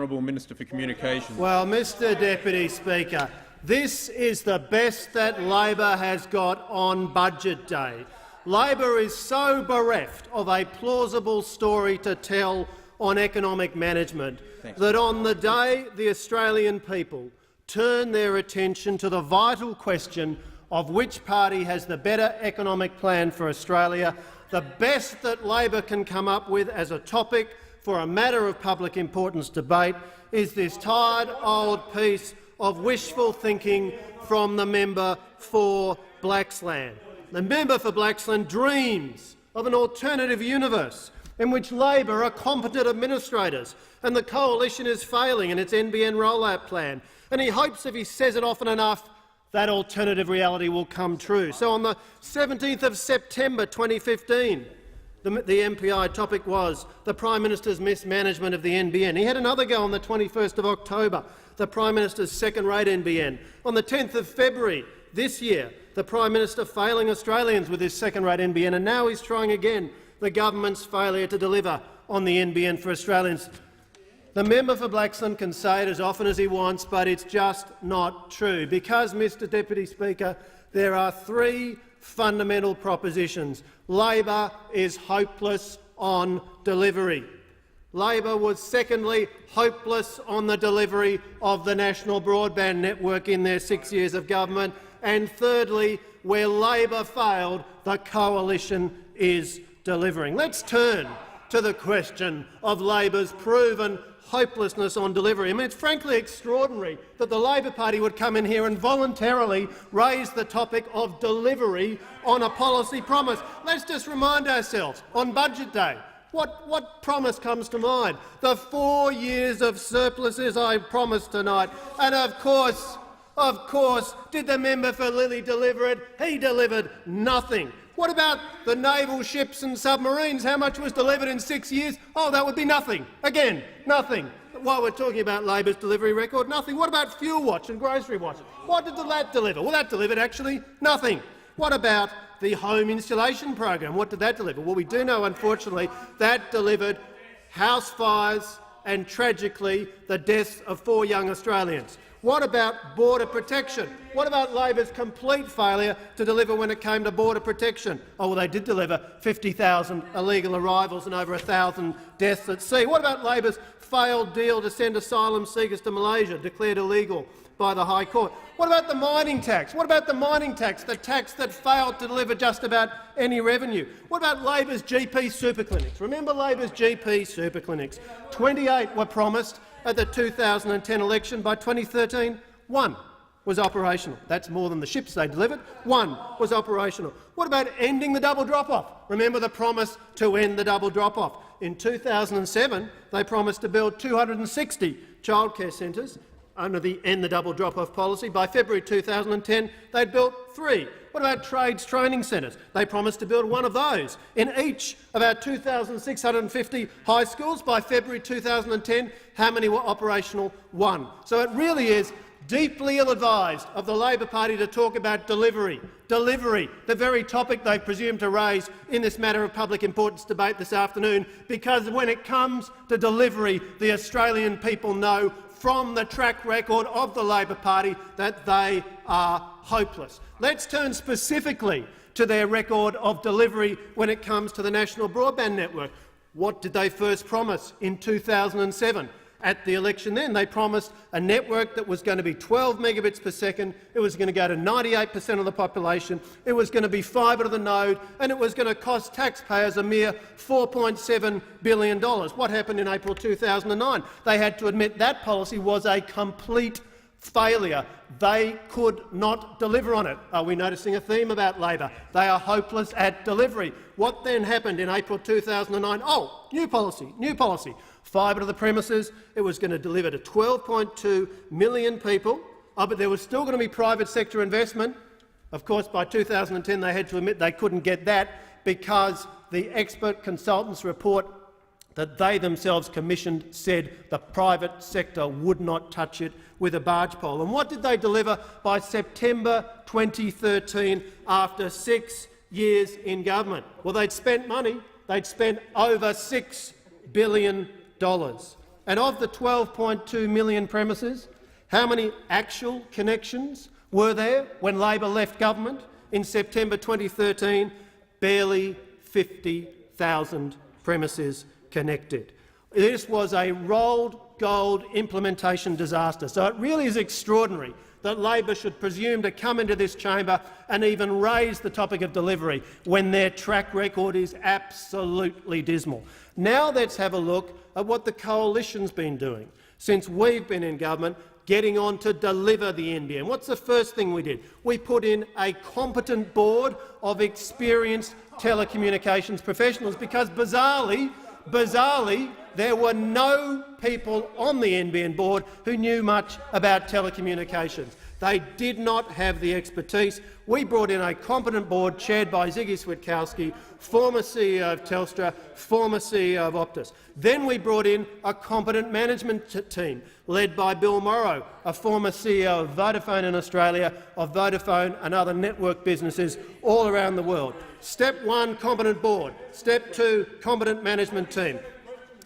Honourable Minister for Communications. Well, Mr Deputy Speaker, this is the best that Labor has got on Budget Day. Labor is so bereft of a plausible story to tell on economic management that on the day the Australian people turn their attention to the vital question of which party has the better economic plan for Australia, the best that Labor can come up with as a topic for a matter of public importance debate is this tired old piece of wishful thinking from the member for Blaxland. The member for Blaxland dreams of an alternative universe in which Labor are competent administrators and the coalition is failing in its NBN rollout plan, and he hopes if he says it often enough that alternative reality will come true. So on the 17th of September 2015, the MPI topic was the Prime Minister's mismanagement of the NBN. He had another go on the 21st of October, the Prime Minister's second-rate NBN. On the 10th of February this year, the Prime Minister failing Australians with his second-rate NBN, and now he's trying again the government's failure to deliver on the NBN for Australians. The member for Blaxland can say it as often as he wants, but it's just not true. Because, Mr Deputy Speaker, there are three fundamental propositions. Labor is hopeless on delivery. Labor was, secondly, hopeless on the delivery of the national broadband network in their 6 years of government. And thirdly, where Labor failed, the coalition is delivering. Let's turn to the question of Labor's proven hopelessness on delivery. I mean, it's frankly extraordinary that the Labor Party would come in here and voluntarily raise the topic of delivery on a policy promise. Let's just remind ourselves, on Budget Day, what promise comes to mind? The 4 years of surpluses I promised tonight. And of course, did the member for Lilly deliver it? He delivered nothing. What about the naval ships and submarines? How much was delivered in 6 years? Oh, that would be nothing. Again, nothing. While we're talking about Labor's delivery record, nothing. What about Fuel Watch and Grocery Watch? What did that deliver? Well, that delivered actually nothing. What about the home insulation program? What did that deliver? Well, we do know, unfortunately, that delivered house fires and, tragically, the deaths of 4 young Australians. What about border protection? What about Labor's complete failure to deliver when it came to border protection? Oh, well, they did deliver 50,000 illegal arrivals and over 1,000 deaths at sea. What about Labor's failed deal to send asylum seekers to Malaysia, declared illegal by the High Court? What about the mining tax? What about the mining tax, the tax that failed to deliver just about any revenue? What about Labor's GP super clinics? Remember Labor's GP super clinics? 28 were promised at the 2010 election. By 2013, 1 was operational. That's more than the ships they delivered. 1 was operational. What about ending the double drop-off? Remember the promise to end the double drop-off. In 2007, they promised to build 260 childcare centres under the End the Double Drop-Off policy. By February 2010, they'd built 3. What about trades training centres? They promised to build 1 of those in each of our 2,650 high schools. By February 2010, how many were operational? 1. So it really is deeply ill-advised of the Labor Party to talk about delivery, the very topic they presume to raise in this matter of public importance debate this afternoon, because when it comes to delivery, the Australian people know from the track record of the Labor Party that they are hopeless. Let's turn specifically to their record of delivery when it comes to the national broadband network. What did they first promise in 2007? At the election then, they promised a network that was going to be 12 megabits per second, it was going to go to 98% of the population, it was going to be fibre to the node, and it was going to cost taxpayers a mere $4.7 billion. What happened in April 2009? They had to admit that policy was a complete failure. They could not deliver on it. Are we noticing a theme about Labor? They are hopeless at delivery. What then happened in April 2009? Oh, new policy. Fibre to the premises. It was going to deliver to 12.2 million people, but there was still going to be private sector investment. Of course, by 2010 they had to admit they couldn't get that because the expert consultants' report that they themselves commissioned said the private sector would not touch it with a barge pole. And what did they deliver by September 2013 after 6 years in government? Well, they'd spent money. They'd spent over $6 billion. And of the 12.2 million premises, how many actual connections were there when Labor left government in September 2013? Barely 50,000 premises connected. This was a rolled gold implementation disaster. So it really is extraordinary that Labor should presume to come into this chamber and even raise the topic of delivery when their track record is absolutely dismal. Now let's have a look at what the coalition's been doing since we've been in government, getting on to deliver the NBN. What's the first thing we did? We put in a competent board of experienced telecommunications professionals because, bizarrely, there were no people on the NBN board who knew much about telecommunications. They did not have the expertise. We brought in a competent board chaired by Ziggy Switkowski, former CEO of Telstra, former CEO of Optus. Then we brought in a competent management team led by Bill Morrow, a former CEO of Vodafone in Australia, of Vodafone and other network businesses all around the world. Step 1, competent board. Step 2, competent management team.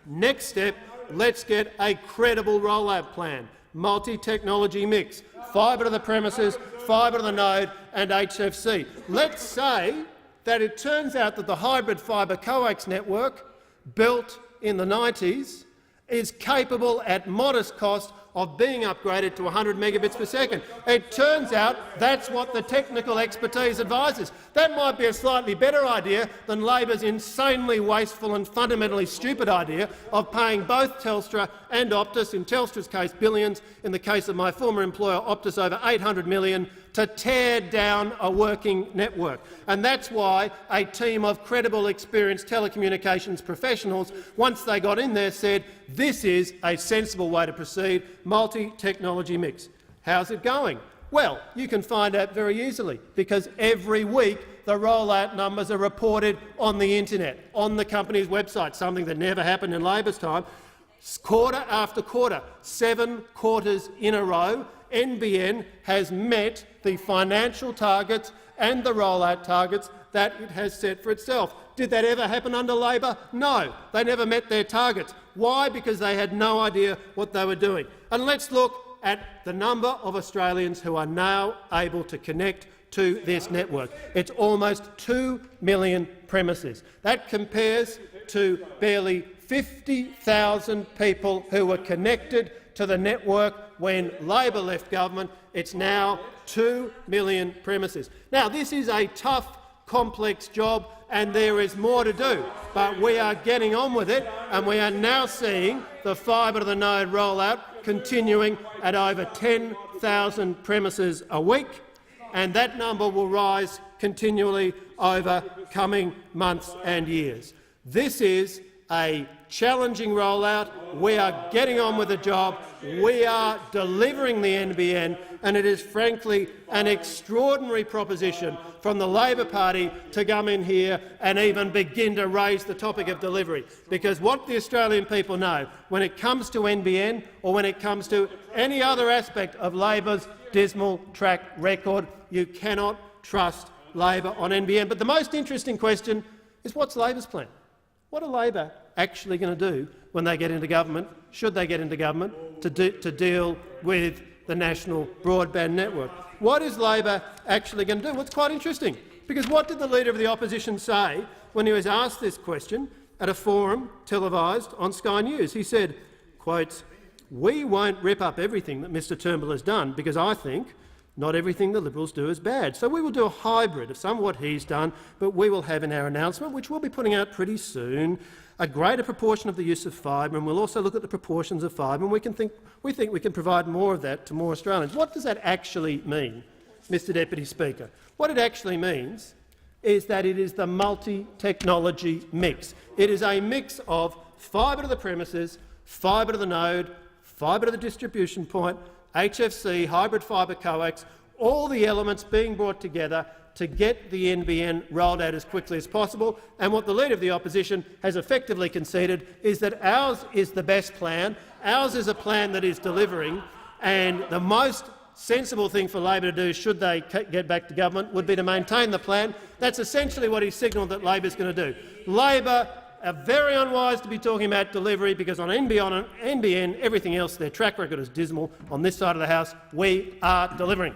Next step, let's get a credible rollout plan, multi-technology mix, fibre to the premises, fibre to the node and HFC. Let's say that it turns out that the hybrid fibre coax network, built in the 90s, is capable at modest cost of being upgraded to 100 megabits per second. It turns out that's what the technical expertise advises. That might be a slightly better idea than Labor's insanely wasteful and fundamentally stupid idea of paying both Telstra and Optus, in Telstra's case billions, in the case of my former employer Optus over $800 million, to tear down a working network. And that's why a team of credible, experienced telecommunications professionals, once they got in there, said this is a sensible way to proceed, multi-technology mix. How's it going? Well, you can find out very easily, because every week the rollout numbers are reported on the internet, on the company's website, something that never happened in Labor's time. Quarter after quarter, 7 quarters in a row, NBN has met the financial targets and the rollout targets that it has set for itself. Did that ever happen under Labor? No, they never met their targets. Why? Because they had no idea what they were doing. And let's look at the number of Australians who are now able to connect to this network. It's almost 2 million premises. That compares to barely 50,000 people who were connected to the network when Labor left government. It's now 2 million premises. Now, this is a tough, complex job, and there is more to do, but we are getting on with it, and we are now seeing the fibre to the node rollout continuing at over 10,000 premises a week, and that number will rise continually over coming months and years. This is a challenging rollout. We are getting on with the job. We are delivering the NBN, and it is frankly an extraordinary proposition from the Labor Party to come in here and even begin to raise the topic of delivery. Because what the Australian people know, when it comes to NBN or when it comes to any other aspect of Labor's dismal track record, you cannot trust Labor on NBN. But the most interesting question is, what's Labor's plan? What are Labor actually going to do when they get into government, should they get into government, to deal with the national broadband network? What is Labor actually going to do? Well, it's quite interesting, because what did the Leader of the Opposition say when he was asked this question at a forum televised on Sky News? He said, quote, "We won't rip up everything that Mr Turnbull has done, because I think not everything the Liberals do is bad. So we will do a hybrid of some of what he's done, but we will have in our announcement, which we'll be putting out pretty soon, a greater proportion of the use of fibre, and we'll also look at the proportions of fibre, and we think we can provide more of that to more Australians." What does that actually mean, Mr Deputy Speaker? What it actually means is that it is the multi-technology mix. It is a mix of fibre to the premises, fibre to the node, fibre to the distribution point, HFC, hybrid fibre coax, all the elements being brought together to get the NBN rolled out as quickly as possible. And what the Leader of the Opposition has effectively conceded is that ours is the best plan. Ours is a plan that is delivering, and the most sensible thing for Labor to do, should they get back to government, would be to maintain the plan. That's essentially what he signalled that Labor is going to do. Labor very unwise to be talking about delivery, because on NBN, everything else, their track record is dismal. On this side of the House, we are delivering.